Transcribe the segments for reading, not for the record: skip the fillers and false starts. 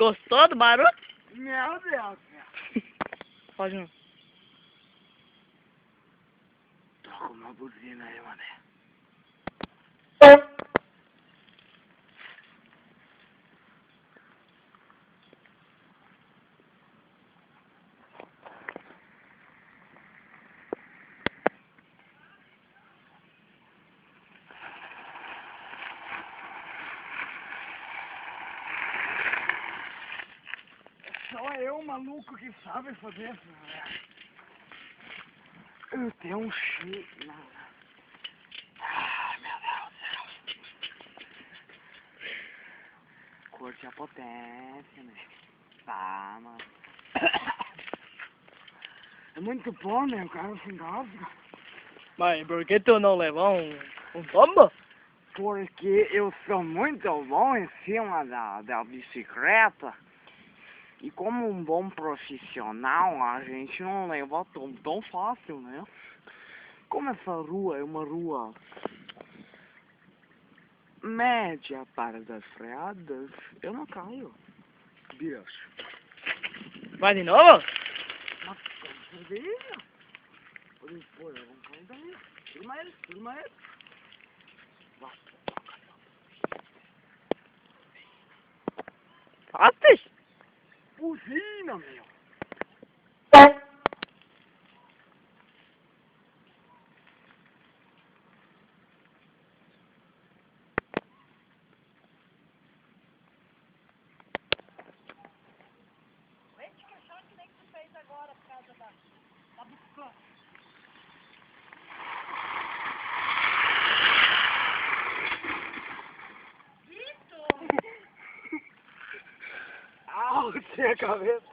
Gostou do barulho? Meu Deus. Pode não. Toca uma buzina aí, mané. Só eu, maluco, que sabe fazer isso, né? Eu tenho um cheiro. Ah, meu Deus do céu. Curte a potência, né? Tá, mano. É muito bom, né? O cara se engasga. Mas por que tu não levou um tombo? Porque eu sou muito bom em cima da bicicleta. E como um bom profissional, a gente não leva tão fácil, né? Como essa rua é uma rua média para das freadas, eu não caio. Bicho. Vai de novo? Mas tem cerveja. Por isso, pô, eu vou cair daí. Firma ele. Vai. Pastes? Buzina, meu. Leite que achar que nem tu fez agora por causa da bicicleta. Au, tinha a cabeça.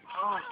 Ai.